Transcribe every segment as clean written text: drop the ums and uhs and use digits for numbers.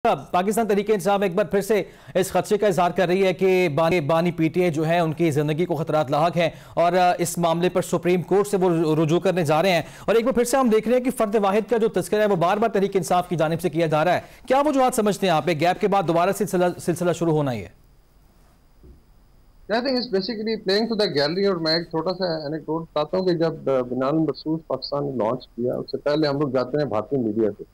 पाकिस्तान तहरीक इंसाफ एक बार फिर से इस खदशे का इजहार कर रही है कि बानी पीटीआई जो है उनकी जिंदगी को खतरात लाहक हैं और इस मामले पर सुप्रीम कोर्ट से वो रुजू करने जा रहे हैं। और एक बार फिर से हम देख रहे हैं कि फर्द वाहिद का जो तस्करा है वो बार बार तहरीक इंसाफ की जानिब से किया जा रहा है। क्या वजूहात समझते हैं आप, एक गैप के बाद दोबारा सिलसिला शुरू होना ही है? I think it's basically playing to the gallery। और मैं एक छोटा सा एनेक्डोट बताता हूँ कि जब बिनाल मरसूस पाकिस्तान ने लॉन्च किया उससे पहले हम लोग जाते हैं भारतीय मीडिया से,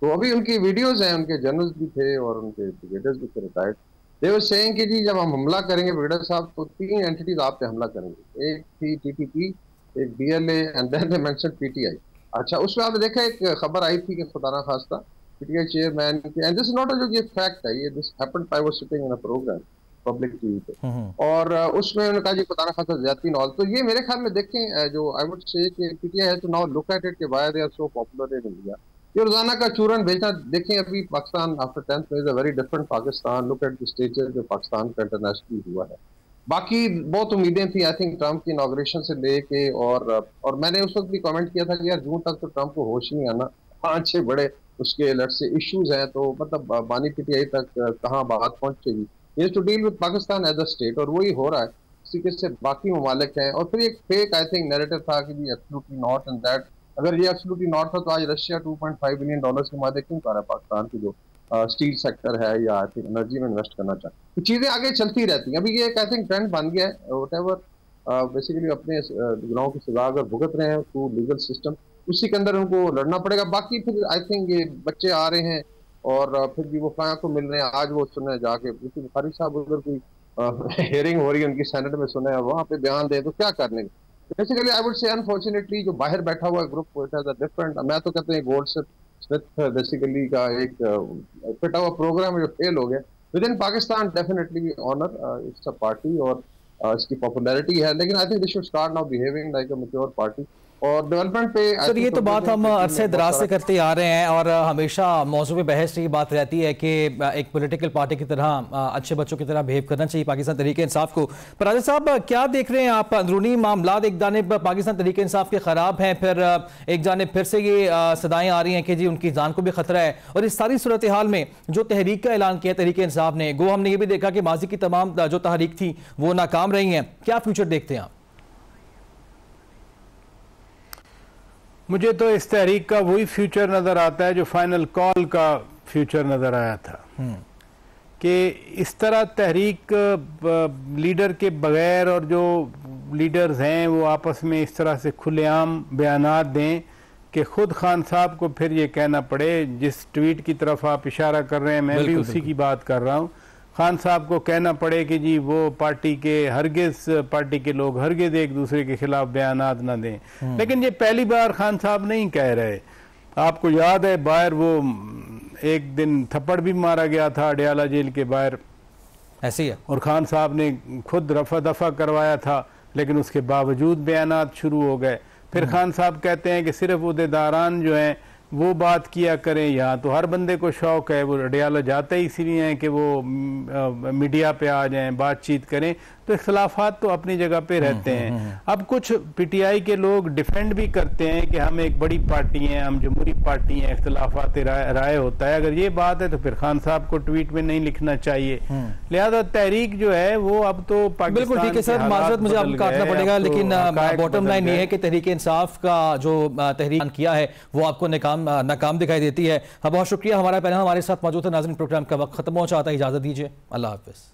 तो अभी उनकी वीडियोस हैं, उनके जर्नलिस्ट भी थे और उनके ब्रिगेडियर्स भी थे रिटायर्ड। दे वर सेइंग कि जी जब हम हमला करेंगे ब्रिगेडियर साहब तो 3 एंटिटीज आप पे हमला करेंगे, एक थी टीटीपी, एक BLA and then they mention PTI. अच्छा, उसमें आपने देखा एक खबर आई थी कि खुदा ना खास्ता PTI chairman and this not जो ये फैक्ट है, ये this happened I was sitting in a programme public TV पे और उसमें उन्होंने कहा जी खुदा ना खास्ता ज्यादती नॉल। तो ये मेरे ख्याल में देखें जो आई वुड से कि पीटीआई है तो नाउ लुक एट इट के why they are so popular in India. ये रोजाना का चूरन भेजना देखें, अभी पाकिस्तान आफ्टर 10th में is a very different Pakistan. Look at the stretcher जो पाकिस्तान का इंटरनेशनली हुआ है। बाकी बहुत उम्मीदें थी आई थिंक ट्रंप की इनॉग्रेशन से लेके और मैंने उस वक्त भी कमेंट किया था कि यार जून तक तो ट्रंप को होश नहीं आना, 5-6 बड़े उसके अलग से इश्यूज हैं, तो मतलब बानी पीटीआई तक कहाँ बात पहुंचेगी। ये to deal with Pakistan as a state और वही हो रहा है। इसी के से बाकी ममालिक हैं और फिर एक फेक आई थिंक नैरेटिव था कि जी एब्सोल्युटली नॉट एंड दैट। अगर ये एब्सोल्युटली नॉट था तो आज रशिया 2.5 बिलियन डॉलर्स के मादे क्यों कर रहा है पाकिस्तान की जो स्टील सेक्टर है या आई थिंक एनर्जी में इन्वेस्ट करना चाहते हैं। तो चीजें आगे चलती रहती हैं। अभी ये एक आई थिंक ट्रेंड बन गया है, व्हाटएवर बेसिकली अपने गुनाहों की सजा अगर भुगत रहे हैं थ्रू लीगल सिस्टम उसी के अंदर उनको लड़ना पड़ेगा। बाकी फिर आई थिंक ये बच्चे आ रहे हैं और फिर भी वो फलां को मिल रहे हैं, आज वो सुने जाके बुखारी साहब अगर कोई हेयरिंग हो रही है उनकी सेनेट में सुने और वहाँ पे बयान दें तो क्या करने। Basically I would say unfortunately जो बाहर बैठा हुआ group it has a different, मैं तो कहते हैं गोल्ड स्मिथ बेसिकली का एक फिटा हुआ प्रोग्राम जो फेल हो गया within Pakistan. Definitely honour it's a party और इसकी पॉपुलैरिटी है, लेकिन I think they should start now behaving like a mature party. और डेवलपमेंट पे सर ये तो बात हम अरसे दराज से करते आ रहे हैं और हमेशा मौजू में बहस ये बात रहती है कि एक पॉलिटिकल पार्टी की तरह अच्छे बच्चों की तरह बिहेव करना चाहिए पाकिस्तान तहरीक इंसाफ को। पर राजा साहब क्या देख रहे हैं आप, अंदरूनी मामला एक जानिब पाकिस्तान तहरीक इंसाफ के खराब हैं, फिर एक जानिब फिर से ये सदाएं आ रही हैं कि जी उनकी जान को भी खतरा है। और इस सारी सूरत हाल में जो तहरीक का ऐलान किया तहरीक इंसाफ ने, गो हमने ये भी देखा कि माजी की तमाम जो तहरीक थी वो नाकाम रही हैं, क्या फ्यूचर देखते हैं आप? मुझे तो इस तहरीक का वही फ्यूचर नज़र आता है जो फाइनल कॉल का फ्यूचर नज़र आया था कि इस तरह तहरीक लीडर के बगैर और जो लीडर्स हैं वो आपस में इस तरह से खुलेआम बयानात दें कि खुद खान साहब को फिर ये कहना पड़े, जिस ट्वीट की तरफ आप इशारा कर रहे हैं मैं भी उसी की बात कर रहा हूँ, खान साहब को कहना पड़े कि जी वो पार्टी के लोग हरगिज एक दूसरे के खिलाफ बयानात ना दें। लेकिन ये पहली बार खान साहब नहीं कह रहे। आपको याद है बाहर वो एक दिन थप्पड़ भी मारा गया था अडयाला जेल के बाहर, ऐसे ही है, और खान साहब ने खुद रफा दफा करवाया था, लेकिन उसके बावजूद बयानात शुरू हो गए। फिर खान साहब कहते हैं कि सिर्फ उहदेदारान जो हैं वो बात किया करें, यहाँ तो हर बंदे को शौक है, वो अडयाला जाते ही इसलिए हैं कि वो मीडिया पे आ जाएं, बातचीत करें। तो इख्तलाफात तो अपनी जगह पे रहते हैं। अब कुछ पीटीआई के लोग डिफेंड भी करते हैं कि हम एक बड़ी पार्टी हैं, हम जमहूरी पार्टी हैं, इख्तलाफात राय होता है। अगर ये बात है तो फिर खान साहब को ट्वीट में नहीं लिखना चाहिए। लिहाजा तहरीक जो है वो अब तो बिल्कुल ठीक है सर, माजरत मुझे आपको काटना पड़ेगा, लेकिन बॉटम लाइन ये है कि तहरीक इंसाफ का जो तहरीक किया है वो आपको नाकाम दिखाई देती है। बहुत शुक्रिया, हमारा पैनल हमारे साथ मौजूद है। नाज़रीन, प्रोग्राम का वक्त खत्म हो चाहता है, इजाजत दीजिए, अल्लाह हाफिज।